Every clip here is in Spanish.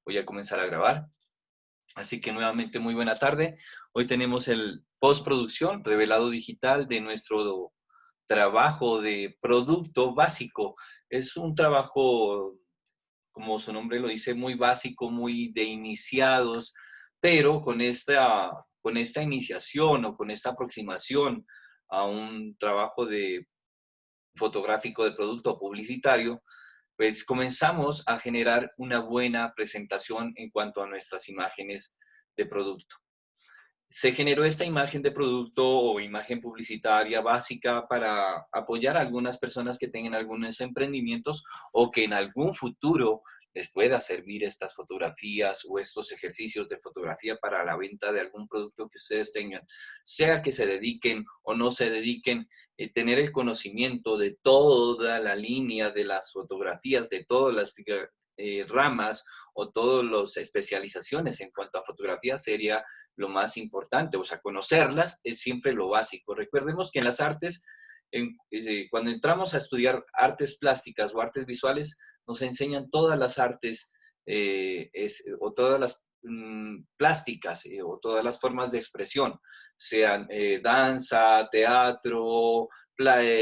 Voy a comenzar a grabar. Así que nuevamente muy buena tarde. Hoy tenemos el postproducción, revelado digital de nuestro trabajo de producto básico. Es un trabajo, como su nombre lo dice, muy básico, muy de iniciados, pero con esta iniciación o con esta aproximación a un trabajo de fotográfico de producto publicitario, pues comenzamos a generar una buena presentación en cuanto a nuestras imágenes de producto. Se generó esta imagen de producto o imagen publicitaria básica para apoyar a algunas personas que tengan algunos emprendimientos o que en algún futuro les pueda servir estas fotografías o estos ejercicios de fotografía para la venta de algún producto que ustedes tengan, sea que se dediquen o no se dediquen, tener el conocimiento de toda la línea de las fotografías, de todas las ramas o todas las especializaciones en cuanto a fotografía sería lo más importante, o sea, conocerlas es siempre lo básico. Recordemos que en las artes, cuando entramos a estudiar artes plásticas o artes visuales, nos enseñan todas las artes o todas las plásticas o todas las formas de expresión, sean danza, teatro,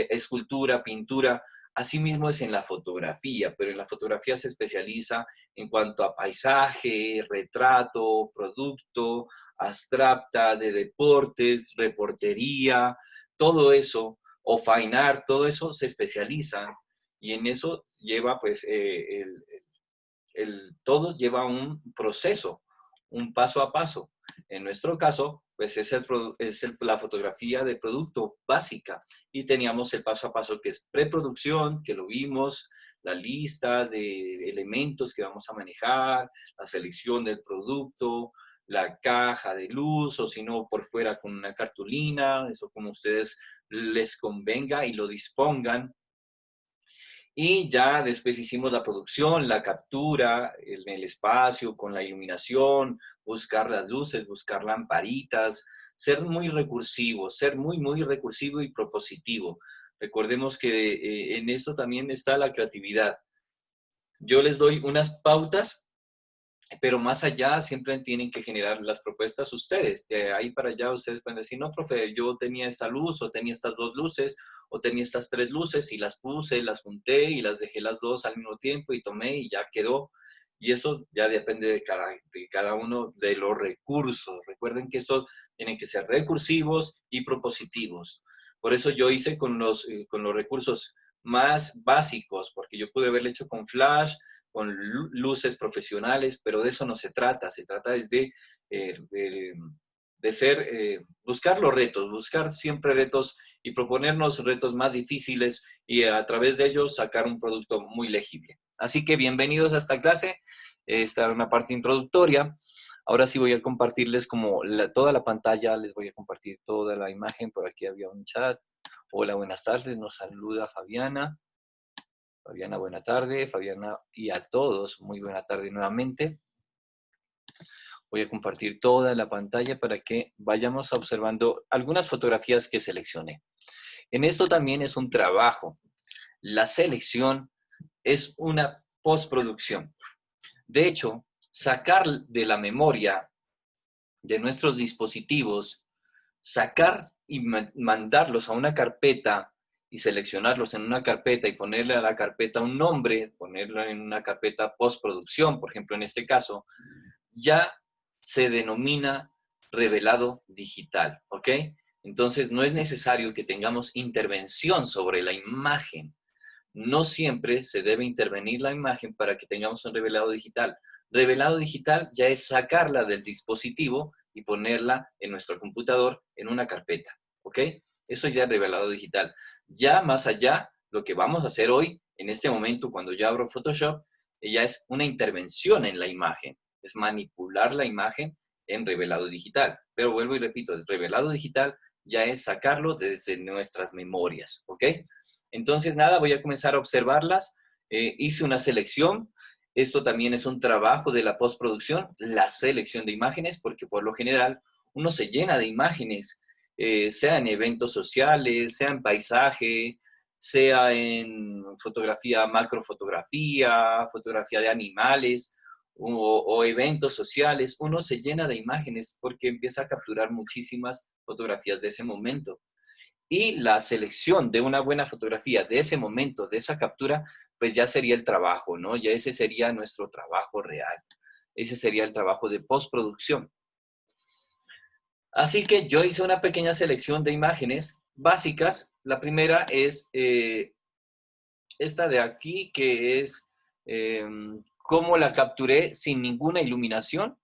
escultura, pintura. Asimismo es en la fotografía, pero en la fotografía se especializa en cuanto a paisaje, retrato, producto, abstracta, de deportes, reportería, todo eso, o fine art, todo eso se especializa y en eso lleva pues todo lleva un proceso, un paso a paso. En nuestro caso, pues la fotografía de producto básica y teníamos el paso a paso que es preproducción, que lo vimos, la lista de elementos que vamos a manejar, la selección del producto, la caja de luz o si no por fuera con una cartulina, eso como ustedes les convenga y lo dispongan. Y ya después hicimos la producción, la captura en el espacio, con la iluminación, buscar las luces, buscar lamparitas, ser muy recursivo, ser muy, muy recursivo y propositivo. Recordemos que en esto también está la creatividad. Yo les doy unas pautas, pero más allá siempre tienen que generar las propuestas ustedes. De ahí para allá ustedes pueden decir, no, profe, yo tenía esta luz o tenía estas dos luces o tenía estas tres luces y las puse, las junté y las dejé las dos al mismo tiempo y tomé y ya quedó. Y eso ya depende de cada uno de los recursos. Recuerden que estos tienen que ser recursivos y propositivos. Por eso yo hice con los recursos más básicos, porque yo pude haberlo hecho con Flash, con luces profesionales, pero de eso no se trata. Se trata de buscar los retos, buscar siempre retos y proponernos retos más difíciles y a través de ellos sacar un producto muy legible. Así que bienvenidos a esta clase. Esta es una parte introductoria. Ahora sí voy a compartirles como toda la pantalla, les voy a compartir toda la imagen. Por aquí había un chat. Hola, buenas tardes. Nos saluda Fabiana. Fabiana, buena tarde. Fabiana y a todos, muy buena tarde nuevamente. Voy a compartir toda la pantalla para que vayamos observando algunas fotografías que seleccioné. En esto también es un trabajo. La selección es una postproducción. De hecho, sacar de la memoria de nuestros dispositivos, sacar y mandarlos a una carpeta y seleccionarlos en una carpeta y ponerle a la carpeta un nombre, ponerlo en una carpeta postproducción, por ejemplo, en este caso, ya se denomina revelado digital, ¿ok? Entonces, no es necesario que tengamos intervención sobre la imagen. No siempre se debe intervenir la imagen para que tengamos un revelado digital. Revelado digital ya es sacarla del dispositivo y ponerla en nuestro computador en una carpeta, ¿ok? Eso ya es revelado digital. Ya más allá, lo que vamos a hacer hoy, en este momento, cuando yo abro Photoshop, ya es una intervención en la imagen, es manipular la imagen en revelado digital. Pero vuelvo y repito, el revelado digital ya es sacarlo desde nuestras memorias, ¿ok? Entonces, nada, voy a comenzar a observarlas. Hice una selección. Esto también es un trabajo de la postproducción, la selección de imágenes, porque por lo general uno se llena de imágenes, sea en eventos sociales, sea en paisaje, sea en fotografía, macrofotografía, fotografía de animales. o eventos sociales, uno se llena de imágenes porque empieza a capturar muchísimas fotografías de ese momento. Y la selección de una buena fotografía de ese momento, de esa captura, pues ya sería el trabajo, ¿no? Ya ese sería nuestro trabajo real. Ese sería el trabajo de postproducción. Así que yo hice una pequeña selección de imágenes básicas. La primera es esta de aquí, que es cómo la capturé sin ninguna iluminación.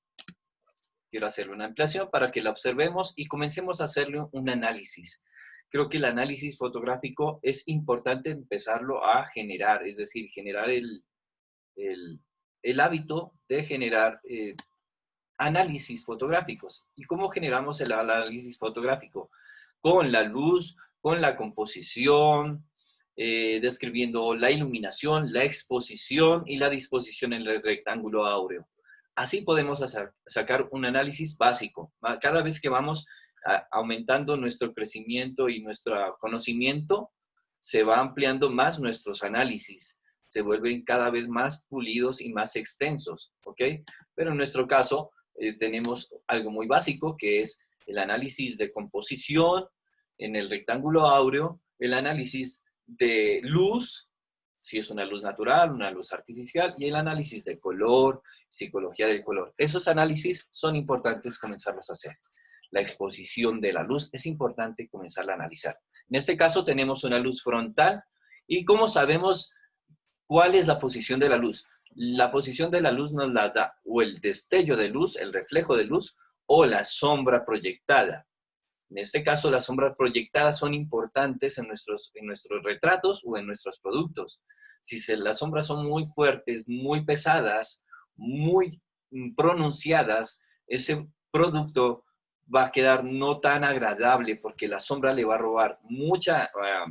Quiero hacerle una ampliación para que la observemos y comencemos a hacerle un análisis. Creo que el análisis fotográfico es importante empezarlo a generar, es decir, generar el hábito de generar análisis fotográficos. ¿Y cómo generamos el análisis fotográfico? Con la luz, con la composición, describiendo la iluminación, la exposición y la disposición en el rectángulo áureo. Así podemos sacar un análisis básico. Cada vez que vamos aumentando nuestro crecimiento y nuestro conocimiento, se va ampliando más nuestros análisis. Se vuelven cada vez más pulidos y más extensos, ¿ok? Pero en nuestro caso, tenemos algo muy básico, que es el análisis de composición en el rectángulo áureo, el análisis de luz, si es una luz natural, una luz artificial, y el análisis de color, psicología del color. Esos análisis son importantes comenzarlos a hacer. La exposición de la luz es importante comenzarla a analizar. En este caso tenemos una luz frontal, y ¿cómo sabemos cuál es la posición de la luz? La posición de la luz nos la da o el destello de luz, el reflejo de luz, o la sombra proyectada. En este caso, las sombras proyectadas son importantes en nuestros retratos o en nuestros productos. Si las sombras son muy fuertes, muy pesadas, muy pronunciadas, ese producto va a quedar no tan agradable porque la sombra le va a robar mucha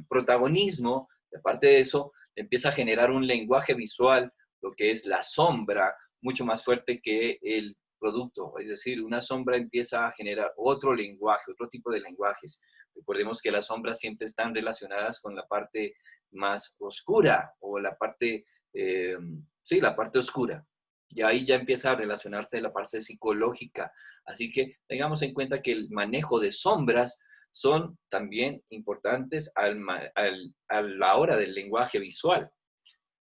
protagonismo. Y aparte de eso, empieza a generar un lenguaje visual, lo que es la sombra, mucho más fuerte que el producto. Es decir, una sombra empieza a generar otro lenguaje, otro tipo de lenguajes. Recordemos que las sombras siempre están relacionadas con la parte más oscura o la parte, sí, la parte oscura. Y ahí ya empieza a relacionarse la parte psicológica. Así que tengamos en cuenta que el manejo de sombras son también importantes a la hora del lenguaje visual.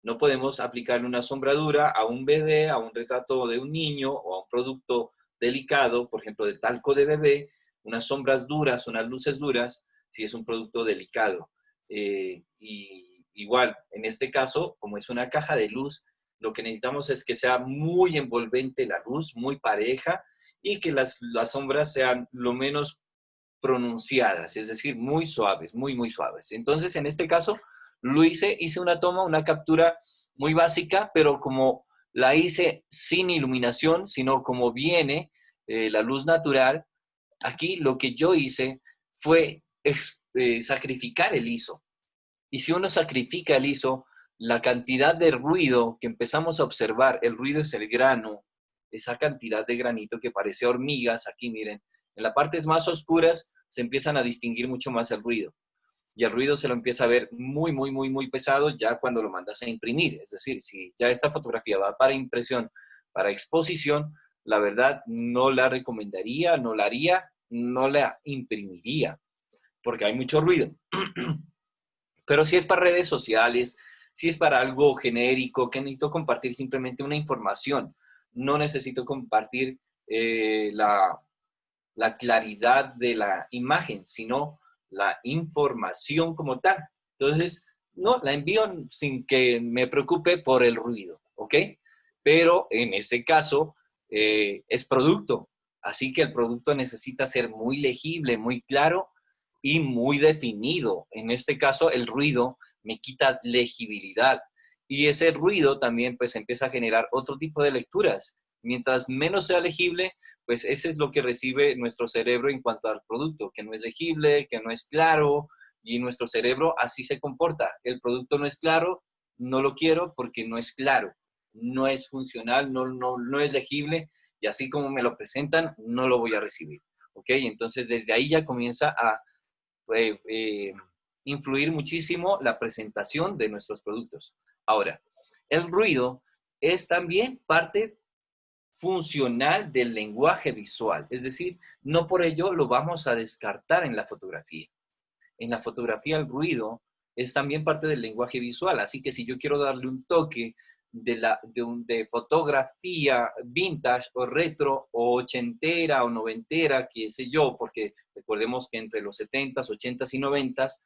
No podemos aplicarle una sombradura a un bebé, a un retrato de un niño o a un producto delicado, por ejemplo, de talco de bebé, unas sombras duras, unas luces duras, si es un producto delicado. Y igual, en este caso, como es una caja de luz, lo que necesitamos es que sea muy envolvente la luz, muy pareja, y que las sombras sean lo menos pronunciadas, es decir, muy suaves, muy, muy suaves. Entonces, en este caso, lo hice una toma, una captura muy básica, pero como la hice sin iluminación, sino como viene la luz natural, aquí lo que yo hice fue sacrificar el ISO. Y si uno sacrifica el ISO, la cantidad de ruido que empezamos a observar, el ruido es el grano, esa cantidad de granito que parece hormigas, aquí miren, en las partes más oscuras se empiezan a distinguir mucho más el ruido. Y el ruido se lo empieza a ver muy, muy, muy, muy pesado ya cuando lo mandas a imprimir. Es decir, si ya esta fotografía va para impresión, para exposición, la verdad no la recomendaría, no la haría, no la imprimiría, porque hay mucho ruido. Pero si es para redes sociales, si es para algo genérico, que necesito compartir simplemente una información, no necesito compartir la claridad de la imagen, sino la información como tal. Entonces, no, la envío sin que me preocupe por el ruido, ¿ok? Pero en ese caso es producto, así que el producto necesita ser muy legible, muy claro y muy definido. En este caso, el ruido me quita legibilidad y ese ruido también pues empieza a generar otro tipo de lecturas. Mientras menos sea legible, pues ese es lo que recibe nuestro cerebro en cuanto al producto, que no es legible, que no es claro, y nuestro cerebro así se comporta. El producto no es claro, no lo quiero porque no es claro, no es funcional, no es legible, y así como me lo presentan, no lo voy a recibir. ¿Ok? Entonces, desde ahí ya comienza a eh, eh, influir muchísimo la presentación de nuestros productos. Ahora, el ruido es también parte funcional del lenguaje visual. Es decir, no por ello lo vamos a descartar en la fotografía. En la fotografía el ruido es también parte del lenguaje visual, así que si yo quiero darle un toque de fotografía vintage o retro o ochentera o noventera, qué sé yo, porque recordemos que entre los 70s, 80s y 90s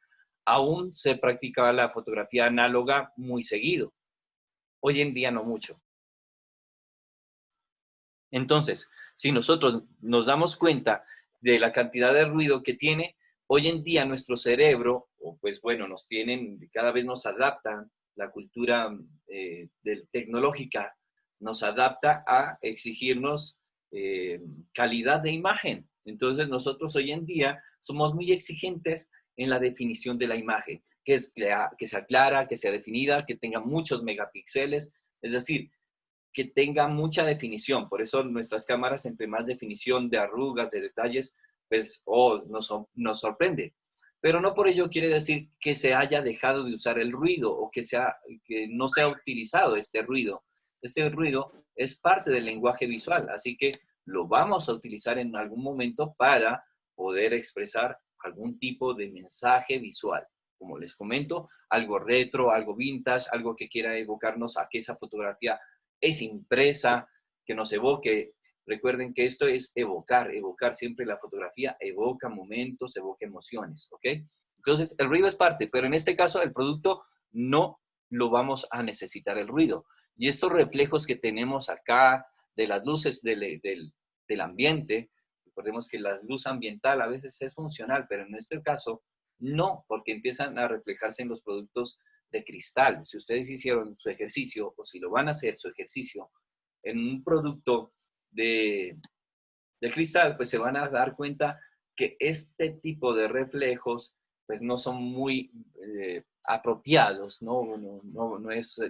aún se practicaba la fotografía análoga muy seguido. Hoy en día no mucho. Entonces, si nosotros nos damos cuenta de la cantidad de ruido que tiene, hoy en día nuestro cerebro, o pues bueno, cada vez nos adaptan, la cultura tecnológica nos adapta a exigirnos calidad de imagen. Entonces, nosotros hoy en día somos muy exigentes en la definición de la imagen, que sea clara, que sea definida, que tenga muchos megapíxeles, es decir, que tenga mucha definición. Por eso nuestras cámaras, entre más definición de arrugas, de detalles, pues nos sorprende. Pero no por ello quiere decir que se haya dejado de usar el ruido o que no se ha utilizado este ruido. Este ruido es parte del lenguaje visual, así que lo vamos a utilizar en algún momento para poder expresar algún tipo de mensaje visual. Como les comento, algo retro, algo vintage, algo que quiera evocarnos a que esa fotografía es impresa, que nos evoque. Recuerden que esto es evocar siempre la fotografía, evoca momentos, evoca emociones, ¿ok? Entonces, el ruido es parte, pero en este caso el producto no lo vamos a necesitar el ruido. Y estos reflejos que tenemos acá de las luces del ambiente, recordemos que la luz ambiental a veces es funcional, pero en este caso no, porque empiezan a reflejarse en los productos de cristal. Si ustedes hicieron su ejercicio o si lo van a hacer su ejercicio en un producto de cristal, pues se van a dar cuenta que este tipo de reflejos pues no son muy apropiados,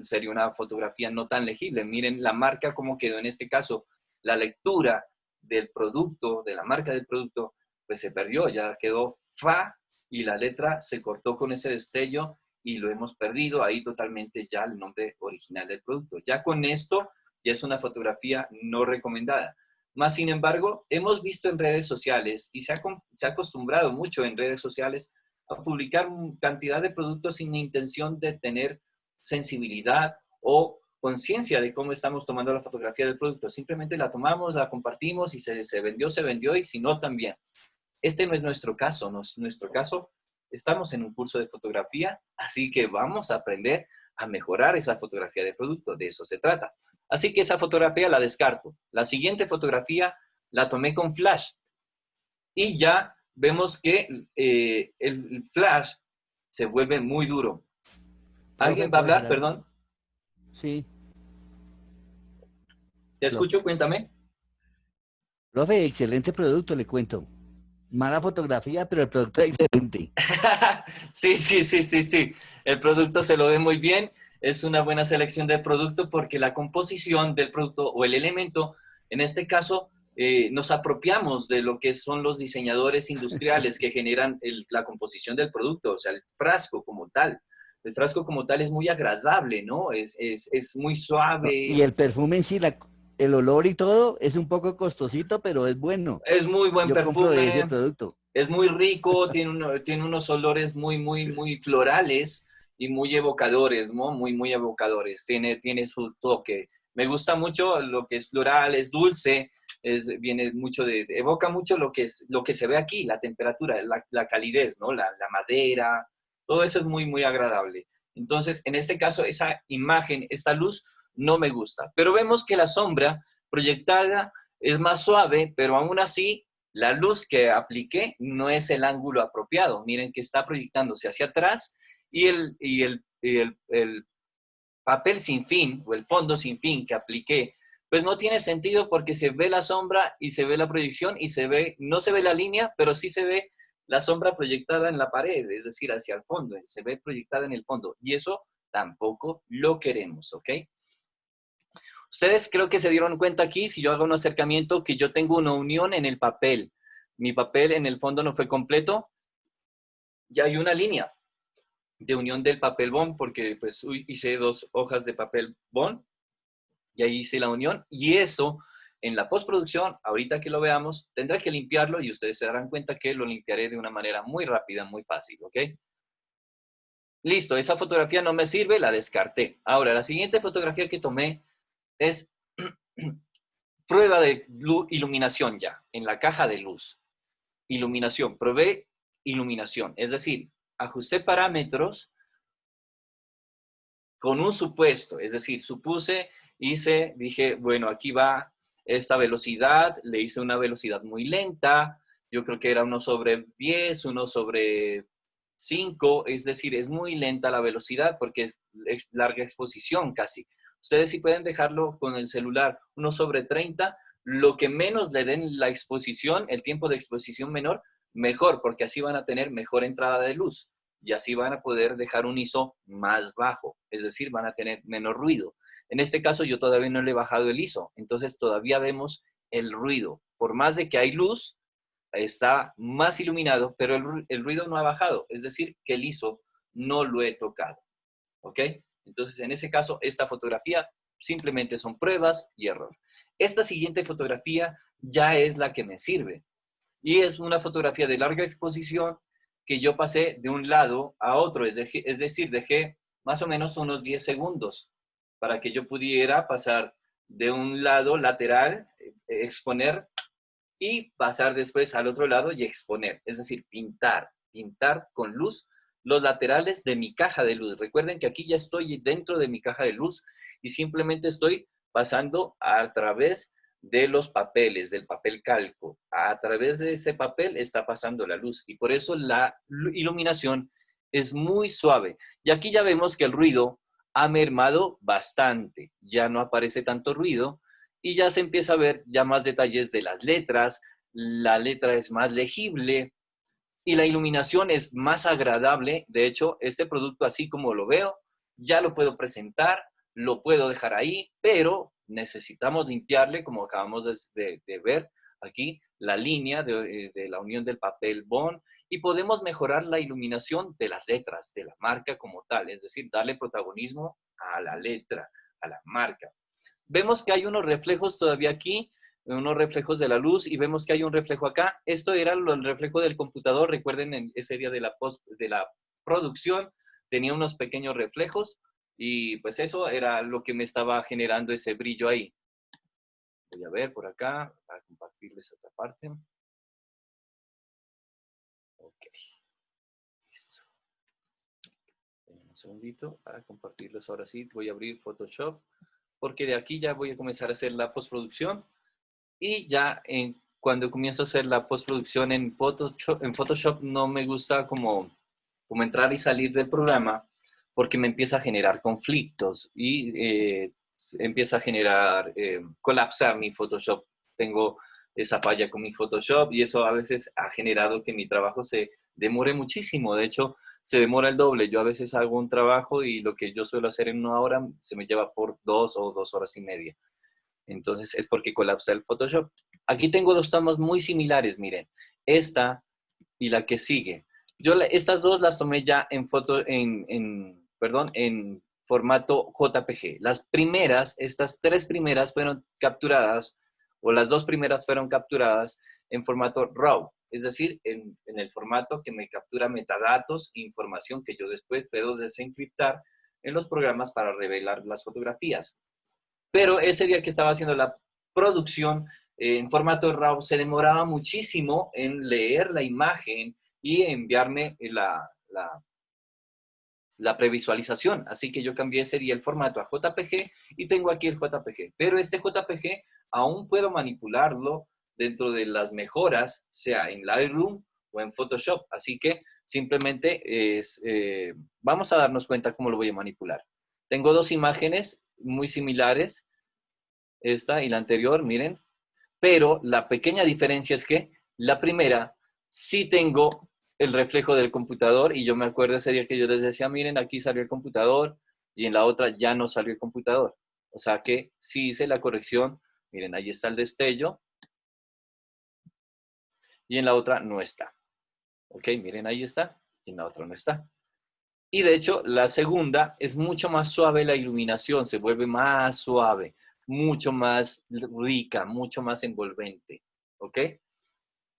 sería una fotografía no tan legible. Miren la marca como quedó en este caso, la lectura del producto, de la marca del producto, pues se perdió, ya quedó FA y la letra se cortó con ese destello y lo hemos perdido ahí totalmente ya el nombre original del producto. Ya con esto ya es una fotografía no recomendada. Más sin embargo, hemos visto en redes sociales y se ha acostumbrado mucho en redes sociales a publicar cantidad de productos sin intención de tener sensibilidad o conciencia de cómo estamos tomando la fotografía del producto. Simplemente la tomamos, la compartimos y se vendió y si no, también. Este no es nuestro caso, no es nuestro caso. Estamos en un curso de fotografía, así que vamos a aprender a mejorar esa fotografía de producto, de eso se trata. Así que esa fotografía la descarto. La siguiente fotografía la tomé con flash y ya vemos que el flash se vuelve muy duro. Profe, ¿Alguien va a ¿puedo decir hablar? algo? Perdón. Sí. Te Aló. escucho, cuéntame. Profe, excelente producto, le cuento. Mala fotografía, pero el producto es excelente. Sí, sí, sí, sí, sí. El producto se lo ve muy bien. Es una buena selección de producto porque la composición del producto o el elemento, en este caso, nos apropiamos de lo que son los diseñadores industriales que generan la composición del producto, o sea, el frasco como tal. El frasco como tal es muy agradable, ¿no? Es muy No, suave, y el perfume en sí, el olor y todo, es un poco costosito, pero es bueno. es muy buen Yo compro de ese perfume, producto. es muy rico, tiene unos olores muy, muy, muy florales y muy evocadores, ¿no? Muy, muy evocadores. Tiene su toque. Me gusta mucho lo que es floral, es dulce, viene mucho evoca mucho lo que se ve aquí, la temperatura, la calidez, ¿no? La madera, todo eso es muy, muy agradable. Entonces, en este caso, esa imagen, esta luz, no me gusta. Pero vemos que la sombra proyectada es más suave, pero aún así la luz que apliqué no es el ángulo apropiado. Miren que está proyectándose hacia atrás y el papel sin fin o el fondo sin fin que apliqué, pues no tiene sentido porque se ve la sombra y se ve la proyección y no se ve la línea, pero sí se ve la sombra proyectada en la pared, es decir, hacia el fondo, se ve proyectada en el fondo y eso tampoco lo queremos, ¿ok? Ustedes creo que se dieron cuenta aquí, si yo hago un acercamiento, que yo tengo una unión en el papel. Mi papel en el fondo no fue completo. Ya hay una línea de unión del papel bond, porque pues hice 2 hojas de papel bond y ahí hice la unión. Y eso En la postproducción, ahorita que lo veamos, tendré que limpiarlo y ustedes se darán cuenta que lo limpiaré de una manera muy rápida, muy fácil, ¿ok? Listo, esa fotografía no me sirve, la descarté. Ahora, la siguiente fotografía que tomé es prueba de iluminación ya, en la caja de luz. Iluminación, probé iluminación, es decir, ajusté parámetros con un supuesto, es decir, supuse, dije, bueno, aquí va esta velocidad, le hice una velocidad muy lenta, yo creo que era 1/10, 1/5, es decir, es muy lenta la velocidad porque es larga exposición casi. Ustedes sí pueden dejarlo con el celular 1/30, lo que menos le den la exposición, el tiempo de exposición menor, mejor, porque así van a tener mejor entrada de luz y así van a poder dejar un ISO más bajo, es decir, van a tener menos ruido. En este caso yo todavía no le he bajado el ISO, entonces todavía vemos el ruido. Por más de que hay luz, está más iluminado, pero el ruido no ha bajado, es decir, que el ISO no lo he tocado, ¿ok? Entonces, en ese caso, esta fotografía simplemente son pruebas y error. Esta siguiente fotografía ya es la que me sirve y es una fotografía de larga exposición que yo pasé de un lado a otro, es decir, dejé más o menos unos 10 segundos para que yo pudiera pasar de un lado lateral, exponer y pasar después al otro lado y exponer, es decir, pintar con luz los laterales de mi caja de luz. Recuerden que aquí ya estoy dentro de mi caja de luz y simplemente estoy pasando a través de los papeles, del papel calco. A través de ese papel está pasando la luz y por eso la iluminación es muy suave. Y aquí ya vemos que el ruido ha mermado bastante, ya no aparece tanto ruido y ya se empieza a ver ya más detalles de las letras, la letra es más legible y la iluminación es más agradable. De hecho, este producto así como lo veo, ya lo puedo presentar, lo puedo dejar ahí, pero necesitamos limpiarle, como acabamos de ver aquí, la línea de la unión del papel bond y podemos mejorar la iluminación de las letras, de la marca como tal, es decir, darle protagonismo a la letra, a la marca. Vemos que hay unos reflejos todavía aquí, unos reflejos de la luz y vemos que hay un reflejo acá. Esto era el reflejo del computador. Recuerden, en ese día de la producción tenía unos pequeños reflejos y pues eso era lo que me estaba generando ese brillo ahí. Voy a ver por acá para compartirles otra parte. Ok, listo. Un segundito para compartirles ahora sí. Voy a abrir Photoshop porque de aquí ya voy a comenzar a hacer la postproducción. Y ya cuando comienzo a hacer la postproducción en Photoshop no me gusta como entrar y salir del programa porque me empieza a generar conflictos y empieza a generar, colapsar mi Photoshop. Tengo esa falla con mi Photoshop y eso a veces ha generado que mi trabajo se demore muchísimo. De hecho, se demora el doble. Yo a veces hago un trabajo y lo que yo suelo hacer en 1 hora se me lleva por 2 o 2 horas y media. Entonces es porque colapsa el Photoshop. Aquí tengo dos tomas muy similares, miren. Esta y la que sigue. Estas dos las tomé ya en formato JPG. Estas 3 primeras fueron capturadas, o las 2 primeras fueron capturadas en formato RAW, es decir, en el formato que me captura metadatos e información que yo después puedo desencriptar en los programas para revelar las fotografías. Pero ese día que estaba haciendo la producción en formato RAW, se demoraba muchísimo en leer la imagen y enviarme la previsualización. Así que yo cambié ese día el formato a JPG y tengo aquí el JPG. Pero este JPG aún puedo manipularlo dentro de las mejoras, sea en Lightroom o en Photoshop. Así que simplemente vamos a darnos cuenta cómo lo voy a manipular. Tengo dos imágenes muy similares, esta y la anterior, miren, pero la pequeña diferencia es que la primera sí tengo el reflejo del computador y yo me acuerdo ese día que yo les decía, miren, aquí salió el computador y en la otra ya no salió el computador. O sea que sí hice la corrección, miren, ahí está el destello y en la otra no está. Ok, miren, ahí está y en la otra no está. Y de hecho, la segunda es mucho más suave la iluminación, se vuelve más suave. mucho más rica, mucho más envolvente, ¿ok?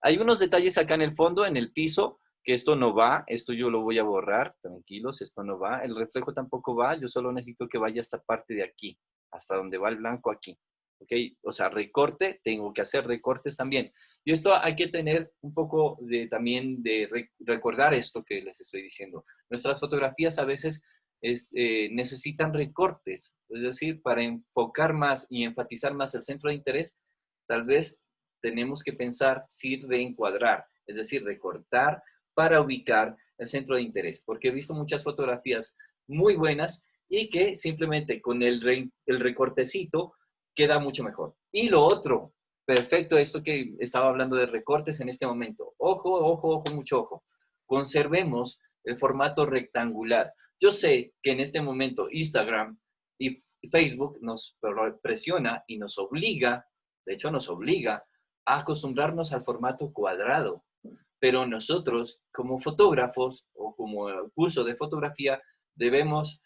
Hay unos detalles acá en el fondo, en el piso, que esto no va, esto yo lo voy a borrar, tranquilos, esto no va, el reflejo tampoco va, yo solo necesito que vaya esta parte de aquí, hasta donde va el blanco aquí, ¿ok? O sea, recorte, tengo que hacer recortes también. Y esto hay que tener un poco de también de recordar esto que les estoy diciendo. Nuestras fotografías a veces necesitan recortes, es decir, para enfocar más y enfatizar más el centro de interés, tal vez tenemos que pensar si reencuadrar, es decir, recortar para ubicar el centro de interés, porque he visto muchas fotografías muy buenas y que simplemente con el recortecito queda mucho mejor. Y lo otro, perfecto, esto que estaba hablando de recortes en este momento. Ojo, ojo, ojo, mucho ojo. Conservemos el formato rectangular. Yo sé que en este momento Instagram y Facebook nos presiona y nos obliga, de hecho nos obliga a acostumbrarnos al formato cuadrado. Pero nosotros, como fotógrafos o como curso de fotografía, debemos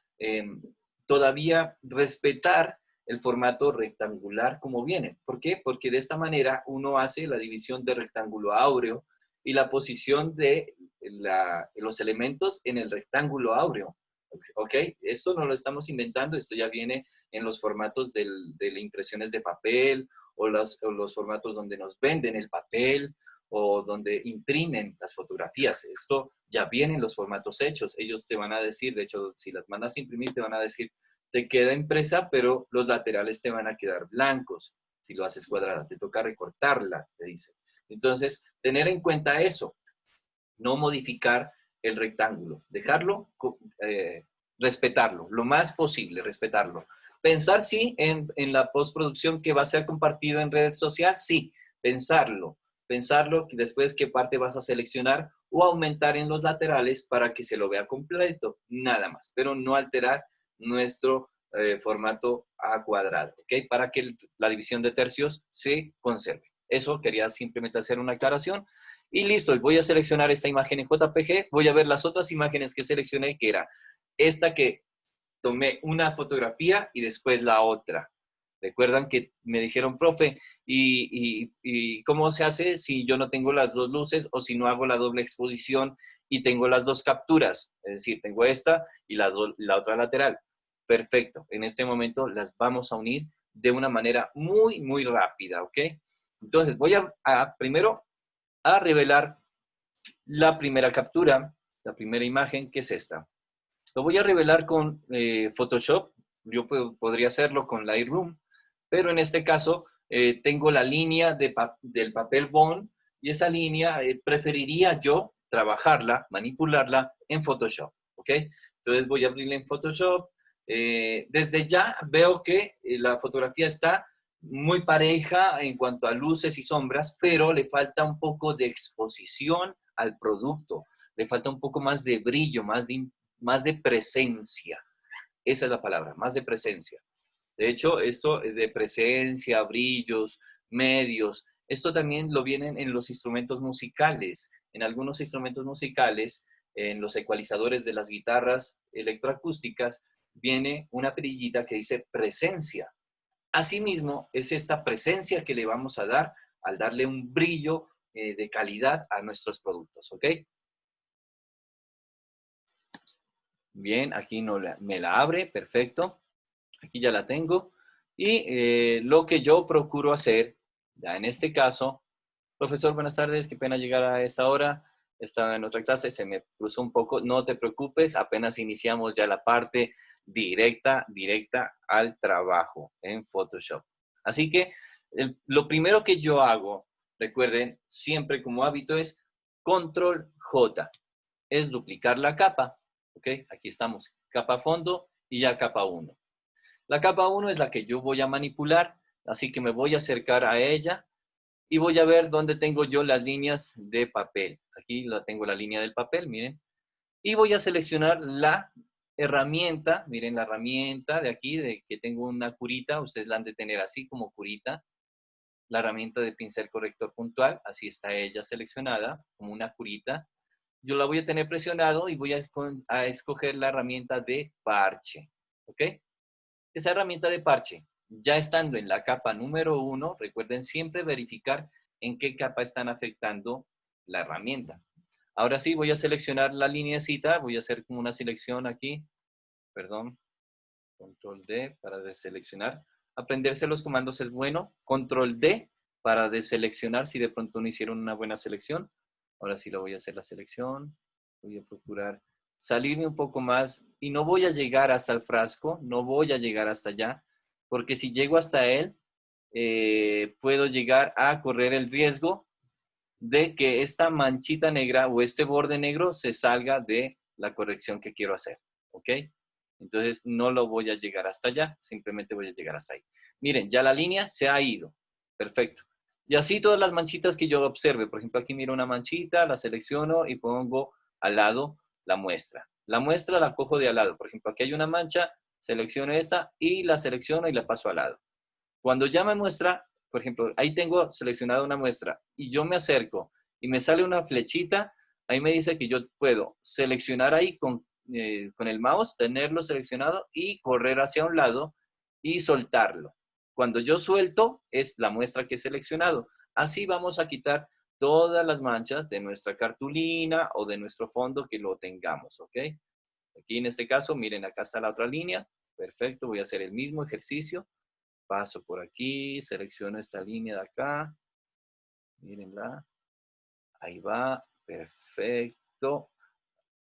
todavía respetar el formato rectangular como viene. ¿Por qué? Porque de esta manera uno hace la división de rectángulo áureo y la posición de los elementos en el rectángulo áureo. ¿Ok? Esto no lo estamos inventando, esto ya viene en los formatos de las impresiones de papel o los formatos donde nos venden el papel o donde imprimen las fotografías. Esto ya viene en los formatos hechos. Ellos te van a decir, de hecho, si las mandas a imprimir, te van a decir, te queda impresa, pero los laterales te van a quedar blancos. Si lo haces cuadrada, te toca recortarla, te dice. Entonces, tener en cuenta eso, no modificar el rectángulo, dejarlo, respetarlo, lo más posible, respetarlo. Pensar, sí, en la postproducción que va a ser compartido en red social, sí, pensarlo, que después qué parte vas a seleccionar o aumentar en los laterales para que se lo vea completo, nada más, pero no alterar nuestro formato a cuadrado, ¿ok? Para que la división de tercios se conserve. Eso quería simplemente hacer una aclaración. Y listo, voy a seleccionar esta imagen en JPG, voy a ver las otras imágenes que seleccioné, que era esta que tomé una fotografía y después la otra. Recuerdan que me dijeron, profe, ¿y cómo se hace si yo no tengo las dos luces o si no hago la doble exposición y tengo las dos capturas? Es decir, tengo esta y la otra lateral. Perfecto. En este momento las vamos a unir de una manera muy, muy rápida, ¿ok? Entonces, voy primero a revelar la primera captura, la primera imagen, que es esta. Lo voy a revelar con Photoshop. Yo podría hacerlo con Lightroom, pero en este caso tengo la línea del papel bond y esa línea preferiría yo trabajarla, manipularla en Photoshop, ¿ok? Entonces voy a abrirla en Photoshop. Desde ya veo que la fotografía está muy pareja en cuanto a luces y sombras, pero le falta un poco de exposición al producto, le falta un poco más de brillo, más de presencia. Esa es la palabra, más de presencia. De hecho, esto de presencia, brillos, medios, esto también lo vienen en los instrumentos musicales. En algunos instrumentos musicales, en los ecualizadores de las guitarras electroacústicas, viene una perillita que dice presencia. Asimismo, es esta presencia que le vamos a dar al darle un brillo de calidad a nuestros productos, ¿ok? Bien, aquí no me la abre, perfecto. Aquí ya la tengo. Y lo que yo procuro hacer, ya en este caso, profesor, buenas tardes, qué pena llegar a esta hora. Estaba en otra clase, se me cruzó un poco. No te preocupes, apenas iniciamos ya la parte directa al trabajo en Photoshop. Así que lo primero que yo hago, recuerden, siempre como hábito es Control J, es duplicar la capa. ¿Ok? Aquí estamos, capa fondo y ya capa 1. La capa 1 es la que yo voy a manipular, así que me voy a acercar a ella y voy a ver dónde tengo yo las líneas de papel. Aquí tengo la línea del papel, miren. Y voy a seleccionar la herramienta, miren la herramienta de aquí, de que tengo una curita, ustedes la han de tener así como curita. La herramienta de pincel corrector puntual, así está ella seleccionada, como una curita. Yo la voy a tener presionado y voy a escoger la herramienta de parche, ¿ok? Esa herramienta de parche, Ya estando en la capa número 1, recuerden siempre verificar en qué capa están afectando la herramienta. Ahora sí, voy a seleccionar la lineecita, voy a hacer como una selección aquí, perdón, control D para deseleccionar. Aprenderse los comandos es bueno, control D para deseleccionar si de pronto no hicieron una buena selección. Ahora sí lo voy a hacer la selección, voy a procurar salirme un poco más y no voy a llegar hasta el frasco, no voy a llegar hasta allá, porque si llego hasta él, puedo llegar a correr el riesgo de que esta manchita negra o este borde negro se salga de la corrección que quiero hacer, ¿ok? Entonces no lo voy a llegar hasta allá, simplemente voy a llegar hasta ahí. Miren, ya la línea se ha ido, perfecto. Y así todas las manchitas que yo observe, por ejemplo, aquí miro una manchita, la selecciono y pongo al lado la muestra. La muestra la cojo de al lado, por ejemplo, aquí hay una mancha, selecciono esta y la selecciono y la paso al lado. Cuando ya me muestra, por ejemplo, ahí tengo seleccionada una muestra y yo me acerco y me sale una flechita, ahí me dice que yo puedo seleccionar ahí con el mouse, tenerlo seleccionado y correr hacia un lado y soltarlo. Cuando yo suelto, es la muestra que he seleccionado. Así vamos a quitar todas las manchas de nuestra cartulina o de nuestro fondo que lo tengamos, ¿ok? Aquí en este caso, miren, acá está la otra línea. Perfecto, voy a hacer el mismo ejercicio. Paso por aquí, selecciono esta línea de acá. Mírenla. Ahí va. Perfecto.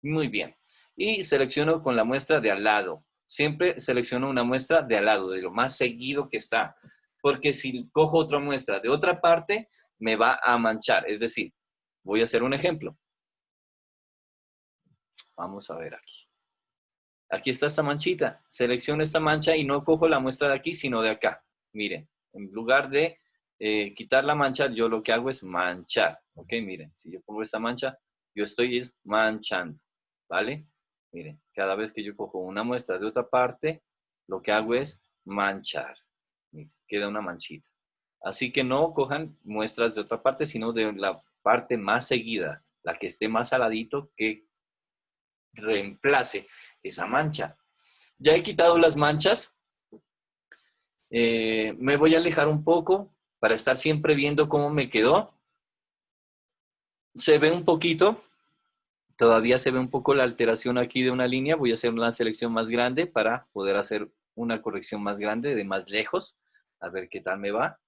Muy bien. Y selecciono con la muestra de al lado. Siempre selecciono una muestra de al lado, de lo más seguido que está. Porque si cojo otra muestra de otra parte, me va a manchar. Es decir, voy a hacer un ejemplo. Vamos a ver aquí. Aquí está esta manchita. Selecciono esta mancha y no cojo la muestra de aquí, sino de acá. Miren, en lugar de quitar la mancha, yo lo que hago es manchar. Ok, miren, si yo pongo esta mancha, yo estoy manchando. ¿Vale? Miren, cada vez que yo cojo una muestra de otra parte, lo que hago es manchar. Miren, queda una manchita. Así que no cojan muestras de otra parte, sino de la parte más seguida, la que esté más aladito, que reemplace esa mancha. Ya he quitado las manchas. Me voy a alejar un poco para estar siempre viendo cómo me quedó. Se ve un poquito, todavía se ve un poco la alteración aquí de una línea. Voy a hacer una selección más grande para poder hacer una corrección más grande de más lejos. A ver qué tal me va.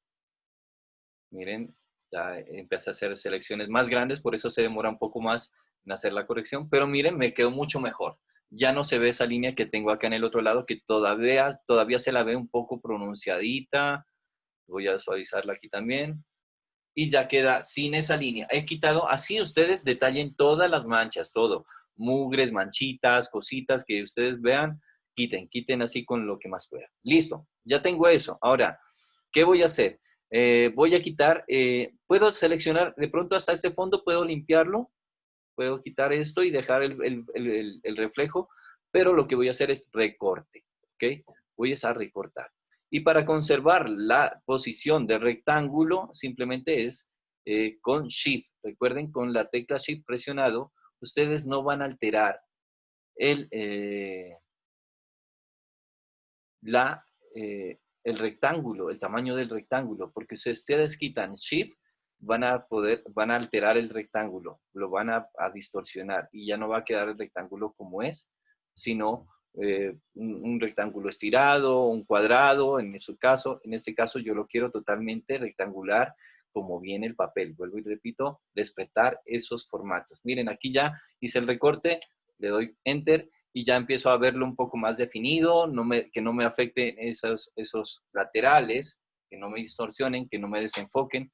Miren, ya empecé a hacer selecciones más grandes, por eso se demora un poco más en hacer la corrección. Pero miren, me quedó mucho mejor. Ya no se ve esa línea que tengo acá en el otro lado, que todavía se la ve un poco pronunciadita. Voy a suavizarla aquí también. Y ya queda sin esa línea. He quitado, así ustedes detallen todas las manchas, todo. Mugres, manchitas, cositas que ustedes vean, quiten así con lo que más puedan. Listo, ya tengo eso. Ahora, ¿qué voy a hacer? Voy a quitar, puedo seleccionar, de pronto hasta este fondo puedo limpiarlo, puedo quitar esto y dejar el reflejo, pero lo que voy a hacer es recorte, ¿ok? Voy a recortar. Y para conservar la posición del rectángulo, simplemente es con Shift. Recuerden, con la tecla Shift presionado, ustedes no van a alterar el, la, el rectángulo, el tamaño del rectángulo, porque si ustedes quitan Shift, van a alterar el rectángulo, lo van a distorsionar y ya no va a quedar el rectángulo como es, sino un rectángulo estirado, un cuadrado, en su caso, en este caso yo lo quiero totalmente rectangular, como viene el papel. Vuelvo y repito, respetar esos formatos. Miren, aquí ya hice el recorte, le doy Enter y ya empiezo a verlo un poco más definido, que no me afecten esos laterales, que no me distorsionen, que no me desenfoquen,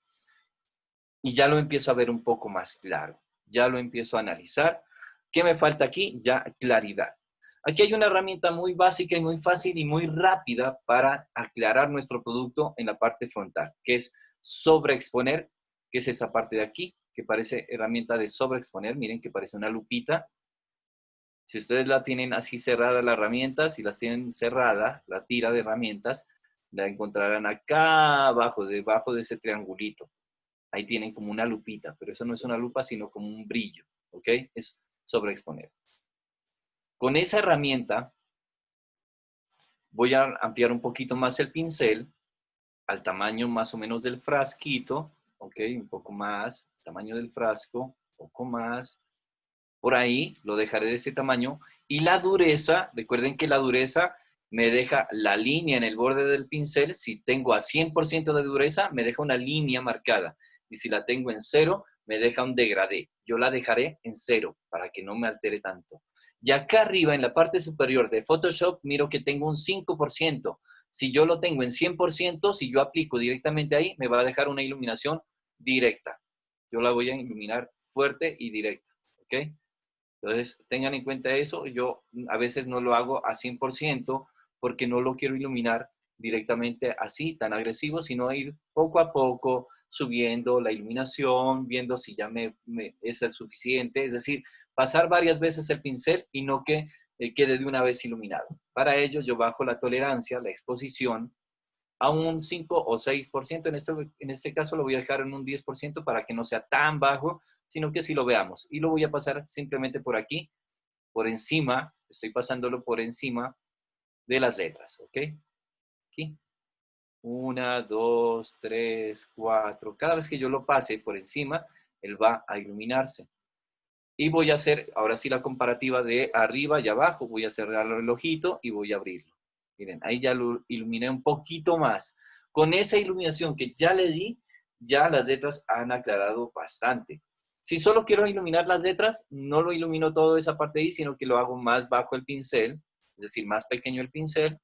y ya lo empiezo a ver un poco más claro, ya lo empiezo a analizar. ¿Qué me falta aquí? Ya claridad. Aquí hay una herramienta muy básica y muy fácil y muy rápida para aclarar nuestro producto en la parte frontal, que es sobreexponer, que es esa parte de aquí, que parece herramienta de sobreexponer, miren que parece una lupita. Si ustedes la tienen así cerrada la herramienta, si las tienen cerrada, la tira de herramientas, la encontrarán acá abajo, debajo de ese triangulito. Ahí tienen como una lupita, pero eso no es una lupa, sino como un brillo, ¿ok? Es sobreexponer. Con esa herramienta Voy a ampliar un poquito más el pincel al tamaño más o menos del frasquito, ¿ok? Un poco más, tamaño del frasco, un poco más. Por ahí lo dejaré de ese tamaño. Y la dureza, recuerden que la dureza me deja la línea en el borde del pincel. Si tengo a 100% de dureza, me deja una línea marcada. Y si la tengo en cero, me deja un degradé. Yo la dejaré en cero para que no me altere tanto. Y acá arriba, en la parte superior de Photoshop, miro que tengo un 5%. Si yo lo tengo en 100%, si yo aplico directamente ahí, me va a dejar una iluminación directa. Yo la voy a iluminar fuerte y directa, ¿ok? Entonces, tengan en cuenta eso. Yo a veces no lo hago a 100% porque no lo quiero iluminar directamente así, tan agresivo, sino ir poco a poco subiendo la iluminación, viendo si ya es el suficiente. Es decir, pasar varias veces el pincel y no que quede de una vez iluminado. Para ello, yo bajo la tolerancia, la exposición, a un 5 o 6%. En este caso lo voy a dejar en un 10% para que no sea tan bajo, sino que sí lo veamos. Y lo voy a pasar simplemente por aquí, por encima, estoy pasándolo por encima de las letras, ¿ok? Aquí. 1, 2, 3, 4. Cada vez que yo lo pase por encima, él va a iluminarse. Y voy a hacer, ahora sí, la comparativa de arriba y abajo. Voy a cerrar el ojito y voy a abrirlo. Miren, ahí ya lo iluminé un poquito más. Con esa iluminación que ya le di, ya las letras han aclarado bastante. Si solo quiero iluminar las letras, no lo ilumino toda esa parte ahí, sino que lo hago más bajo el pincel, es decir, más pequeño el pincel.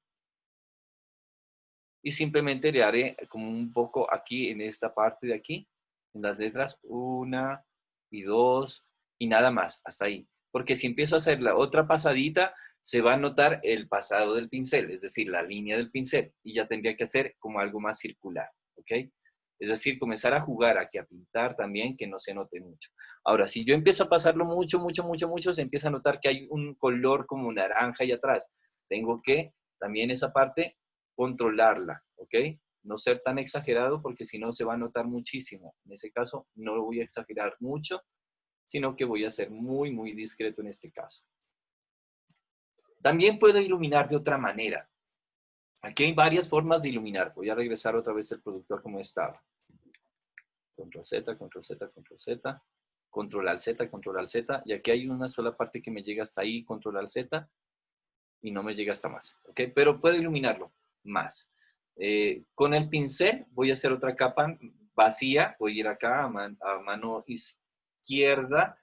Y simplemente le haré como un poco aquí, en esta parte de aquí, en las letras, 1 y 2 y nada más, hasta ahí. Porque si empiezo a hacer la otra pasadita, se va a notar el pasado del pincel, es decir, la línea del pincel, y ya tendría que hacer como algo más circular, ¿ok? Es decir, comenzar a jugar aquí, a pintar también, que no se note mucho. Ahora, si yo empiezo a pasarlo mucho, mucho, mucho, mucho, se empieza a notar que hay un color como naranja ahí atrás. Tengo que también esa parte controlarla, ¿ok? No ser tan exagerado porque si no se va a notar muchísimo. En ese caso, no lo voy a exagerar mucho, sino que voy a ser muy, muy discreto en este caso. También puedo iluminar de otra manera. Aquí hay varias formas de iluminar. Voy a regresar otra vez el productor como estaba. Control Z, Control Z, Control Z, Control Alt Z, Control Alt Z. Y aquí hay una sola parte que me llega hasta ahí, Control Alt Z, y no me llega hasta más. ¿Ok? Pero puedo iluminarlo más. Con el pincel voy a hacer otra capa vacía. Voy a ir acá a mano izquierda,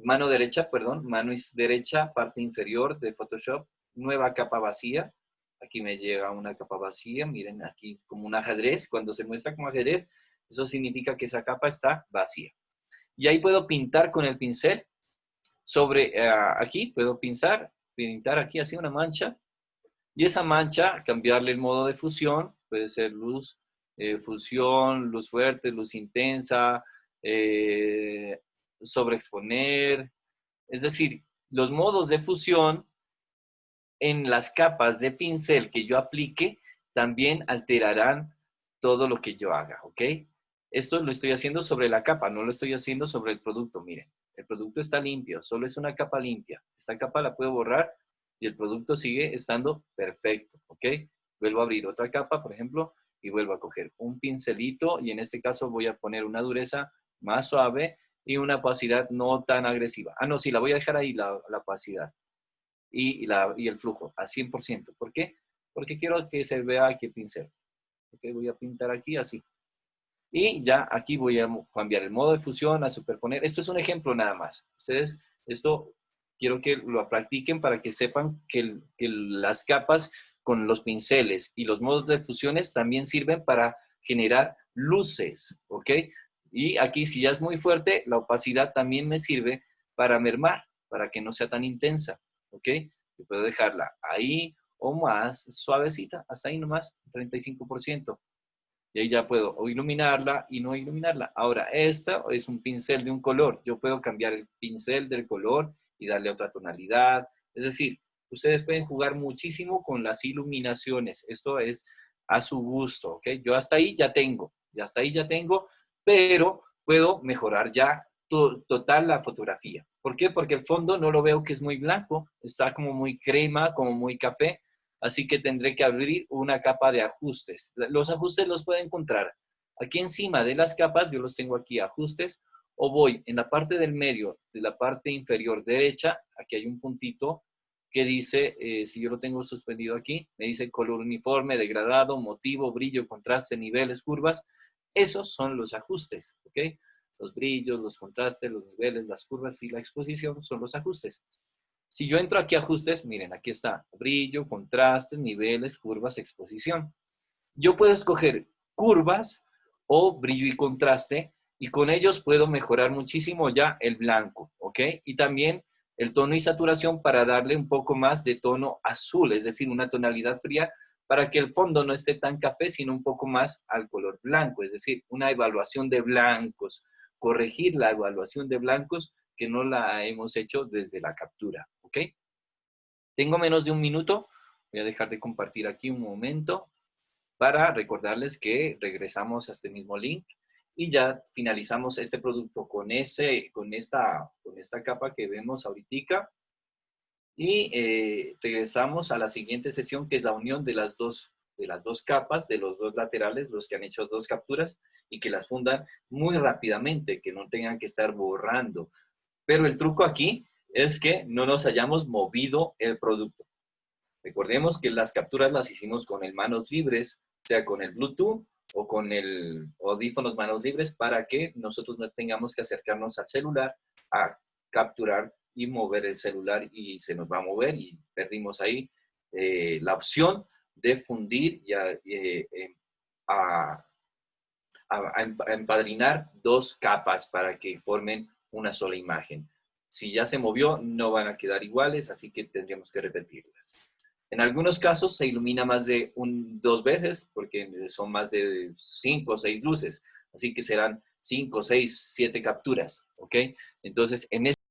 mano derecha, perdón, mano derecha, parte inferior de Photoshop, nueva capa vacía. Aquí me llega una capa vacía, miren aquí como un ajedrez. Cuando se muestra como ajedrez, eso significa que esa capa está vacía. Y ahí puedo pintar con el pincel sobre aquí, puedo pintar aquí así una mancha. Y esa mancha, cambiarle el modo de fusión, puede ser luz, fusión, luz fuerte, luz intensa, sobreexponer. Es decir, los modos de fusión en las capas de pincel que yo aplique también alterarán todo lo que yo haga, ¿ok? Esto lo estoy haciendo sobre la capa, no lo estoy haciendo sobre el producto. Miren, el producto está limpio, solo es una capa limpia. Esta capa la puedo borrar y el producto sigue estando perfecto, ¿ok? Vuelvo a abrir otra capa, por ejemplo, y vuelvo a coger un pincelito y en este caso voy a poner una dureza más suave y una opacidad no tan agresiva. Ah, no, sí, la voy a dejar ahí, la opacidad y el flujo a 100%. ¿Por qué? Porque quiero que se vea aquí el pincel. Okay, voy a pintar aquí así. Y ya aquí voy a cambiar el modo de fusión a superponer. Esto es un ejemplo nada más. Ustedes, esto quiero que lo practiquen para que sepan que las capas con los pinceles y los modos de fusiones también sirven para generar luces, ¿ok? Y aquí si ya es muy fuerte, la opacidad también me sirve para mermar, para que no sea tan intensa, ¿ok? Yo puedo dejarla ahí o más suavecita, hasta ahí nomás, 35%. Y ahí ya puedo o iluminarla y no iluminarla. Ahora, esta es un pincel de un color. Yo puedo cambiar el pincel del color y darle otra tonalidad. Es decir, ustedes pueden jugar muchísimo con las iluminaciones. Esto es a su gusto, ¿ok? Yo hasta ahí ya tengo, pero puedo mejorar ya total la fotografía. ¿Por qué? Porque el fondo no lo veo que es muy blanco, está como muy crema, como muy café. así que tendré que abrir una capa de ajustes. Los ajustes los pueden encontrar aquí encima de las capas, yo los tengo aquí, ajustes, o voy en la parte del medio, de la parte inferior derecha, aquí hay un puntito que dice, si yo lo tengo suspendido aquí, me dice color uniforme, degradado, motivo, brillo, contraste, niveles, curvas. Esos son los ajustes, ¿ok? Los brillos, los contrastes, los niveles, las curvas y la exposición son los ajustes. Si yo entro aquí a ajustes, miren, aquí está brillo, contrastes, niveles, curvas, exposición. Yo puedo escoger curvas o brillo y contraste y con ellos puedo mejorar muchísimo ya el blanco, ¿ok? Y también el tono y saturación para darle un poco más de tono azul, es decir, una tonalidad fría para que el fondo no esté tan café, sino un poco más al color blanco, es decir, una evaluación de blancos, corregir la evaluación de blancos que no la hemos hecho desde la captura, ¿ok? Tengo menos de un minuto, voy a dejar de compartir aquí un momento para recordarles que regresamos a este mismo link y ya finalizamos este producto con esta capa que vemos ahorita y regresamos a la siguiente sesión que es la unión de las dos capas, de los dos laterales, los que han hecho dos capturas y que las fundan muy rápidamente, que no tengan que estar borrando. Pero el truco aquí es que no nos hayamos movido el producto. Recordemos que las capturas las hicimos con el manos libres, sea con el Bluetooth o con el audífonos manos libres para que nosotros no tengamos que acercarnos al celular a capturar y mover el celular y se nos va a mover y perdimos ahí la opción de fundir y a empadrinar dos capas para que formen una sola imagen. Si ya se movió, no van a quedar iguales, así que tendríamos que repetirlas. En algunos casos se ilumina más de dos veces, porque son más de 5 o 6 luces. Así que serán 5, 6, 7 capturas, ¿ok? Entonces, en este